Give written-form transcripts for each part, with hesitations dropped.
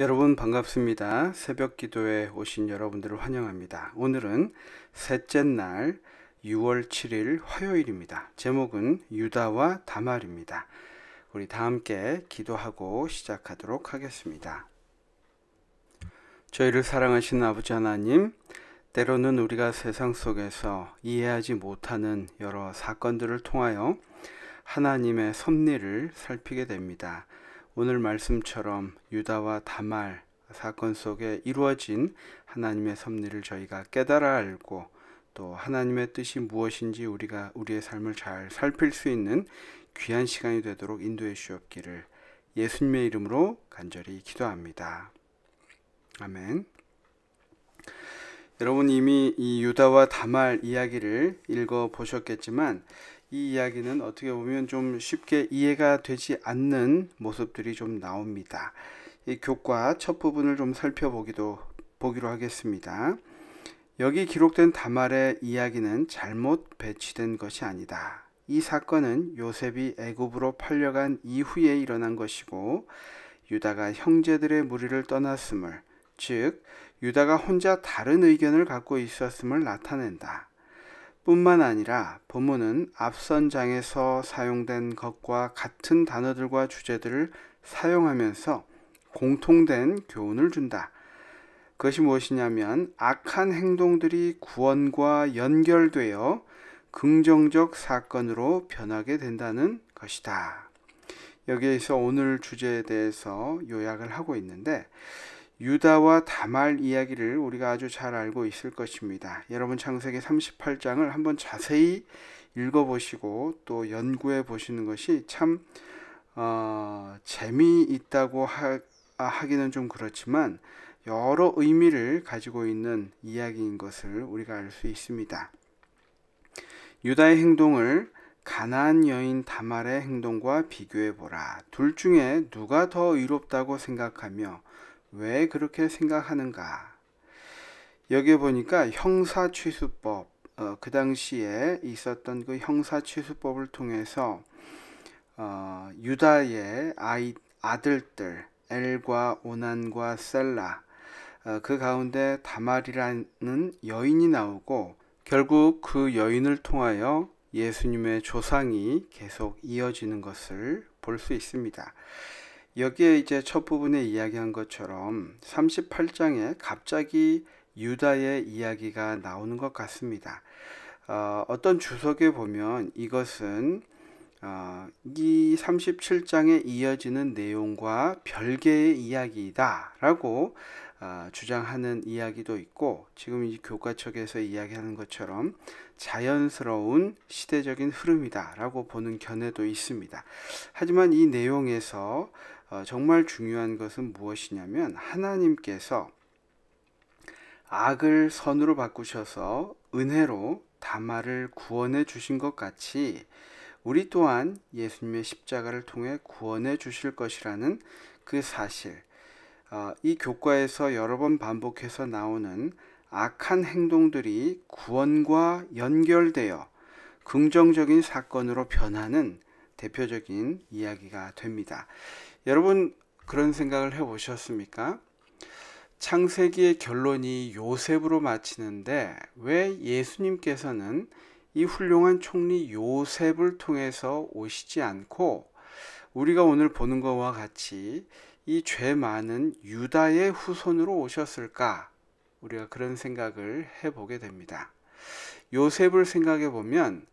여러분 반갑습니다. 새벽 기도에 오신 여러분들을 환영합니다. 오늘은 셋째 날 6월 7일 화요일입니다. 제목은 유다와 다말입니다. 우리 다 함께 기도하고 시작하도록 하겠습니다. 저희를 사랑하시는 아버지 하나님, 때로는 우리가 세상 속에서 이해하지 못하는 여러 사건들을 통하여 하나님의 섭리를 살피게 됩니다. 오늘 말씀처럼 유다와 다말 사건 속에 이루어진 하나님의 섭리를 저희가 깨달아 알고 또 하나님의 뜻이 무엇인지 우리의 삶을 잘 살필 수 있는 귀한 시간이 되도록 인도해 주옵기를 예수님의 이름으로 간절히 기도합니다. 아멘. 여러분 이미 이 유다와 다말 이야기를 읽어 보셨겠지만 이 이야기는 어떻게 보면 좀 쉽게 이해가 되지 않는 모습들이 좀 나옵니다. 이 교과 첫 부분을 좀 살펴보기로 하겠습니다. 여기 기록된 다말의 이야기는 잘못 배치된 것이 아니다. 이 사건은 요셉이 애굽으로 팔려간 이후에 일어난 것이고 유다가 형제들의 무리를 떠났음을, 즉 유다가 혼자 다른 의견을 갖고 있었음을 나타낸다. 뿐만 아니라 본문은 앞선 장에서 사용된 것과 같은 단어들과 주제들을 사용하면서 공통된 교훈을 준다. 그것이 무엇이냐면 악한 행동들이 구원과 연결되어 긍정적 사건으로 변하게 된다는 것이다. 여기에서 오늘 주제에 대해서 요약을 하고 있는데 유다와 다말 이야기를 우리가 아주 잘 알고 있을 것입니다. 여러분 창세기 38장을 한번 자세히 읽어보시고 또 연구해 보시는 것이 참 재미있다고 하기는 좀 그렇지만 여러 의미를 가지고 있는 이야기인 것을 우리가 알 수 있습니다. 유다의 행동을 가나안 여인 다말의 행동과 비교해 보라. 둘 중에 누가 더 의롭다고 생각하며 왜 그렇게 생각하는가? 여기에 보니까 형사취수법, 그 당시에 있었던 그 형사취수법을 통해서 유다의 아들들 엘과 오난과 셀라, 그 가운데 다말이라는 여인이 나오고 결국 그 여인을 통하여 예수님의 조상이 계속 이어지는 것을 볼 수 있습니다. 여기에 이제 첫 부분에 이야기한 것처럼 38장에 갑자기 유다의 이야기가 나오는 것 같습니다. 어떤 주석에 보면 이것은 이 37장에 이어지는 내용과 별개의 이야기이다 라고 주장하는 이야기도 있고, 지금 이 교과책에서 이야기하는 것처럼 자연스러운 시대적인 흐름이다 라고 보는 견해도 있습니다. 하지만 이 내용에서 정말 중요한 것은 무엇이냐면 하나님께서 악을 선으로 바꾸셔서 은혜로 다말을 구원해 주신 것 같이 우리 또한 예수님의 십자가를 통해 구원해 주실 것이라는 그 사실, 이 교과에서 여러 번 반복해서 나오는 악한 행동들이 구원과 연결되어 긍정적인 사건으로 변하는 대표적인 이야기가 됩니다. 여러분 그런 생각을 해보셨습니까? 창세기의 결론이 요셉으로 마치는데 왜 예수님께서는 이 훌륭한 총리 요셉을 통해서 오시지 않고 우리가 오늘 보는 것과 같이 이 죄 많은 유다의 후손으로 오셨을까? 우리가 그런 생각을 해보게 됩니다. 요셉을 생각해 보면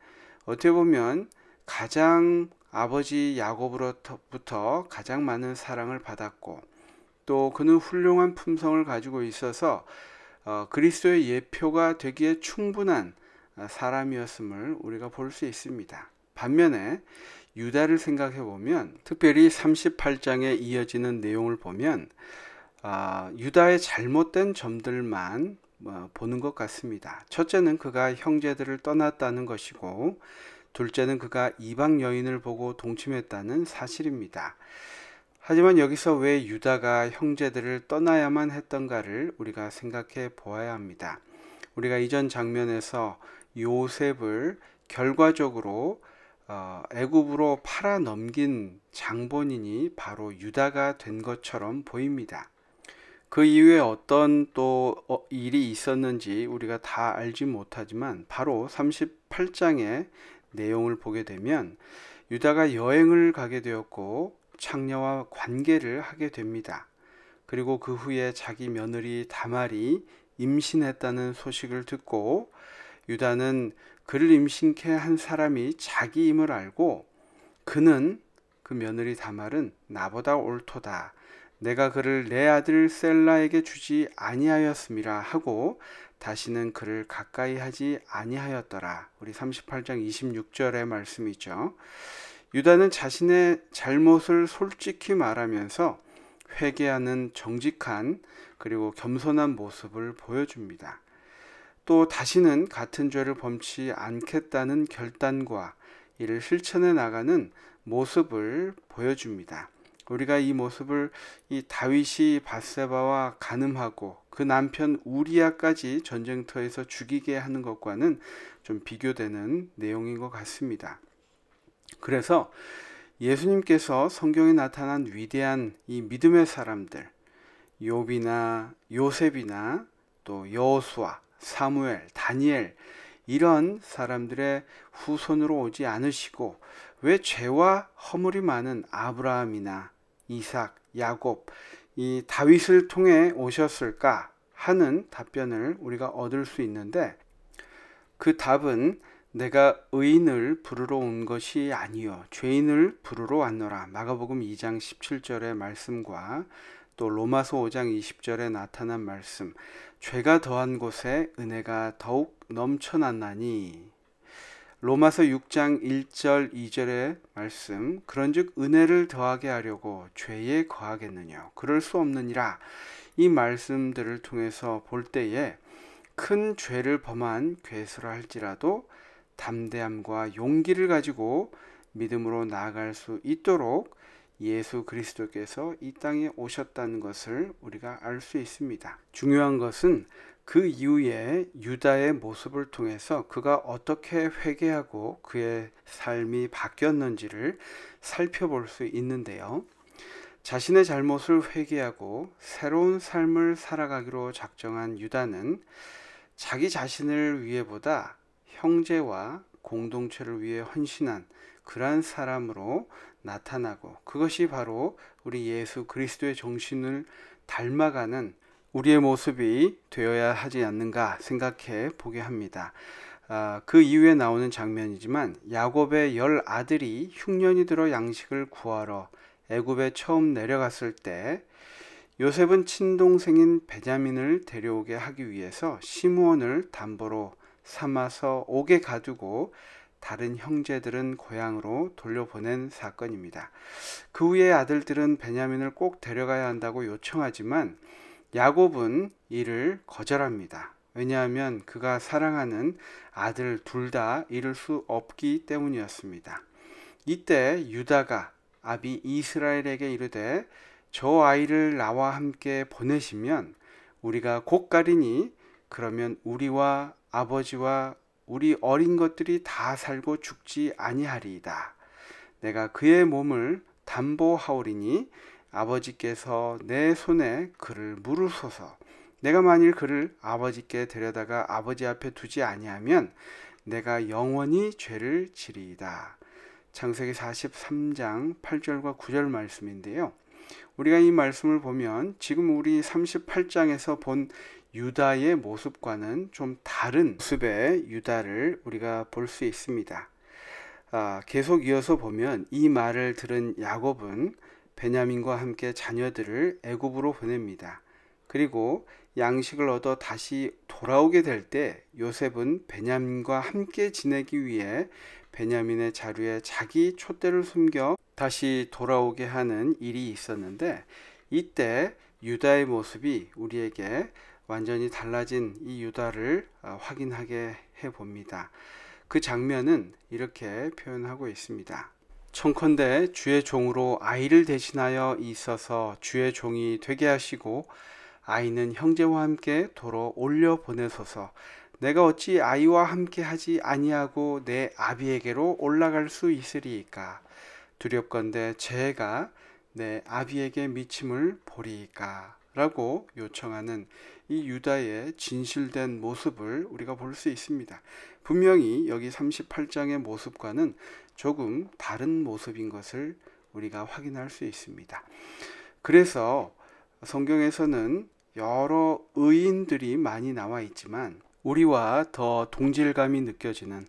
어떻게 보면 가장 아버지 야곱으로부터 가장 많은 사랑을 받았고 또 그는 훌륭한 품성을 가지고 있어서 그리스도의 예표가 되기에 충분한 사람이었음을 우리가 볼 수 있습니다. 반면에 유다를 생각해 보면 특별히 38장에 이어지는 내용을 보면 유다의 잘못된 점들만 보는 것 같습니다. 첫째는 그가 형제들을 떠났다는 것이고 둘째는 그가 이방 여인을 보고 동침했다는 사실입니다. 하지만 여기서 왜 유다가 형제들을 떠나야만 했던가를 우리가 생각해 보아야 합니다. 우리가 이전 장면에서 요셉을 결과적으로 애굽으로 팔아 넘긴 장본인이 바로 유다가 된 것처럼 보입니다. 그 이후에 어떤 또 일이 있었는지 우리가 다 알지 못하지만 바로 38장의 내용을 보게 되면 유다가 여행을 가게 되었고 창녀와 관계를 하게 됩니다. 그리고 그 후에 자기 며느리 다말이 임신했다는 소식을 듣고 유다는 그를 임신케 한 사람이 자기임을 알고 그는 그 며느리 다말은 나보다 옳도다. 내가 그를 내 아들 셀라에게 주지 아니하였음이라 하고 다시는 그를 가까이 하지 아니하였더라. 우리 38장 26절의 말씀이죠. 유다는 자신의 잘못을 솔직히 말하면서 회개하는 정직한 그리고 겸손한 모습을 보여줍니다. 또 다시는 같은 죄를 범치 않겠다는 결단과 이를 실천해 나가는 모습을 보여줍니다. 우리가 이 모습을 이 다윗이 밧세바와 간음하고 그 남편 우리아까지 전쟁터에서 죽이게 하는 것과는 좀 비교되는 내용인 것 같습니다. 그래서 예수님께서 성경에 나타난 위대한 이 믿음의 사람들, 욥이나 요셉이나 또 여호수아, 사무엘, 다니엘 이런 사람들의 후손으로 오지 않으시고 왜 죄와 허물이 많은 아브라함이나 이삭, 야곱, 이 다윗을 통해 오셨을까 하는 답변을 우리가 얻을 수 있는데 그 답은 내가 의인을 부르러 온 것이 아니요 죄인을 부르러 왔노라. 마가복음 2장 17절의 말씀과 또 로마서 5장 20절에 나타난 말씀, 죄가 더한 곳에 은혜가 더욱 넘쳐났나니. 로마서 6장 1절 2절의 말씀, 그런즉 은혜를 더하게 하려고 죄에 거하겠느냐, 그럴 수 없느니라. 이 말씀들을 통해서 볼 때에 큰 죄를 범한 괴수라 할지라도 담대함과 용기를 가지고 믿음으로 나아갈 수 있도록 예수 그리스도께서 이 땅에 오셨다는 것을 우리가 알 수 있습니다. 중요한 것은 그 이후에 유다의 모습을 통해서 그가 어떻게 회개하고 그의 삶이 바뀌었는지를 살펴볼 수 있는데요. 자신의 잘못을 회개하고 새로운 삶을 살아가기로 작정한 유다는 자기 자신을 위해보다 형제와 공동체를 위해 헌신한 그러한 사람으로 나타나고, 그것이 바로 우리 예수 그리스도의 정신을 닮아가는 우리의 모습이 되어야 하지 않는가 생각해 보게 합니다. 그 이후에 나오는 장면이지만 야곱의 10아들이 흉년이 들어 양식을 구하러 애굽에 처음 내려갔을 때 요셉은 친동생인 베냐민을 데려오게 하기 위해서 시므온을 담보로 삼아서 옥에 가두고 다른 형제들은 고향으로 돌려보낸 사건입니다. 그 후에 아들들은 베냐민을 꼭 데려가야 한다고 요청하지만 야곱은 이를 거절합니다. 왜냐하면 그가 사랑하는 아들 둘 다 잃을 수 없기 때문이었습니다. 이때 유다가 아비 이스라엘에게 이르되 저 아이를 나와 함께 보내시면 우리가 곧 가리니 그러면 우리와 아버지와 우리 어린 것들이 다 살고 죽지 아니하리이다. 내가 그의 몸을 담보하오리니 아버지께서 내 손에 그를 물으소서. 내가 만일 그를 아버지께 데려다가 아버지 앞에 두지 아니하면 내가 영원히 죄를 지리이다. 창세기 43장 8절과 9절 말씀인데요. 우리가 이 말씀을 보면 지금 우리 38장에서 본 유다의 모습과는 좀 다른 모습의 유다를 우리가 볼 수 있습니다. 계속 이어서 보면 이 말을 들은 야곱은 베냐민과 함께 자녀들을 애굽으로 보냅니다. 그리고 양식을 얻어 다시 돌아오게 될 때 요셉은 베냐민과 함께 지내기 위해 베냐민의 자루에 자기 촛대를 숨겨 다시 돌아오게 하는 일이 있었는데, 이때 유다의 모습이 우리에게 완전히 달라진 이 유다를 확인하게 해봅니다. 그 장면은 이렇게 표현하고 있습니다. 청컨대 주의 종으로 아이를 대신하여 있어서 주의 종이 되게 하시고 아이는 형제와 함께 도로 올려 보내소서. 내가 어찌 아이와 함께 하지 아니하고 내 아비에게로 올라갈 수 있으리이까. 두렵건대 죄가 내 아비에게 미침을 보리이까 라고 요청하는 이 유다의 진실된 모습을 우리가 볼 수 있습니다. 분명히 여기 38장의 모습과는 조금 다른 모습인 것을 우리가 확인할 수 있습니다. 그래서 성경에서는 여러 의인들이 많이 나와 있지만 우리와 더 동질감이 느껴지는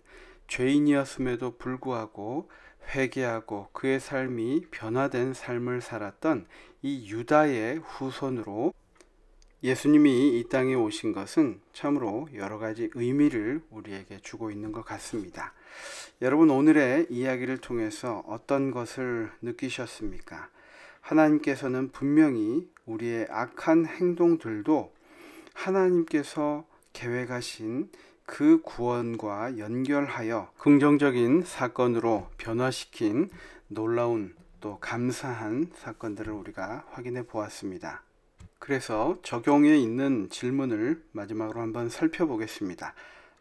죄인이었음에도 불구하고 회개하고 그의 삶이 변화된 삶을 살았던 이 유다의 후손으로 예수님이 이 땅에 오신 것은 참으로 여러 가지 의미를 우리에게 주고 있는 것 같습니다. 여러분, 오늘의 이야기를 통해서 어떤 것을 느끼셨습니까? 하나님께서는 분명히 우리의 악한 행동들도 하나님께서 계획하신 그 구원과 연결하여 긍정적인 사건으로 변화시킨 놀라운 또 감사한 사건들을 우리가 확인해 보았습니다. 그래서 적용에 있는 질문을 마지막으로 한번 살펴보겠습니다.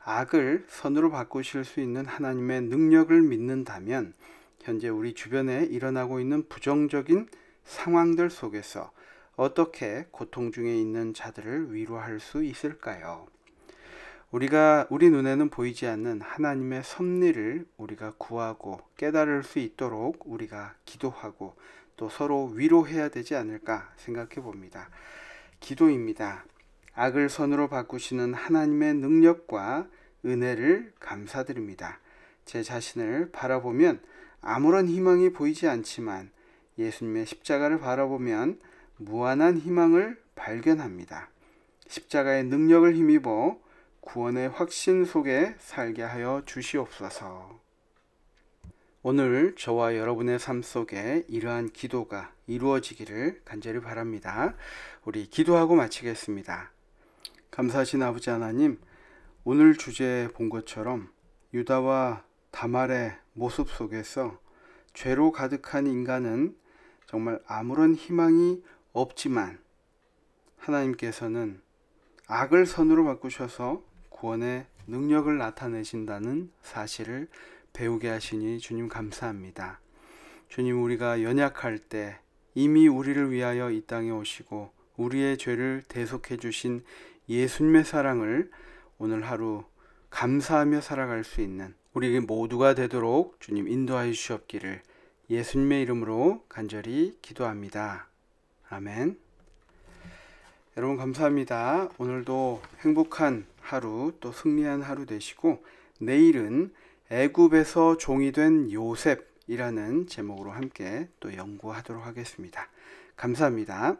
악을 선으로 바꾸실 수 있는 하나님의 능력을 믿는다면 현재 우리 주변에 일어나고 있는 부정적인 상황들 속에서 어떻게 고통 중에 있는 자들을 위로할 수 있을까요? 우리 눈에는 보이지 않는 하나님의 섭리를 우리가 구하고 깨달을 수 있도록 우리가 기도하고 또 서로 위로해야 되지 않을까 생각해 봅니다. 기도입니다. 악을 선으로 바꾸시는 하나님의 능력과 은혜를 감사드립니다. 제 자신을 바라보면 아무런 희망이 보이지 않지만 예수님의 십자가를 바라보면 무한한 희망을 발견합니다. 십자가의 능력을 힘입어 구원의 확신 속에 살게 하여 주시옵소서. 오늘 저와 여러분의 삶 속에 이러한 기도가 이루어지기를 간절히 바랍니다. 우리 기도하고 마치겠습니다. 감사하신 아버지 하나님, 오늘 주제에 본 것처럼 유다와 다말의 모습 속에서 죄로 가득한 인간은 정말 아무런 희망이 없지만 하나님께서는 악을 선으로 바꾸셔서 구원의 능력을 나타내신다는 사실을 배우게 하시니 주님 감사합니다. 주님, 우리가 연약할 때 이미 우리를 위하여 이 땅에 오시고 우리의 죄를 대속해 주신 예수님의 사랑을 오늘 하루 감사하며 살아갈 수 있는 우리 모두가 되도록 주님 인도하여 주시옵기를 예수님의 이름으로 간절히 기도합니다. 아멘. 여러분 감사합니다. 오늘도 행복한 하루 또 승리한 하루 되시고 내일은 애굽에서 종이 된 요셉이라는 제목으로 함께 또 연구하도록 하겠습니다. 감사합니다.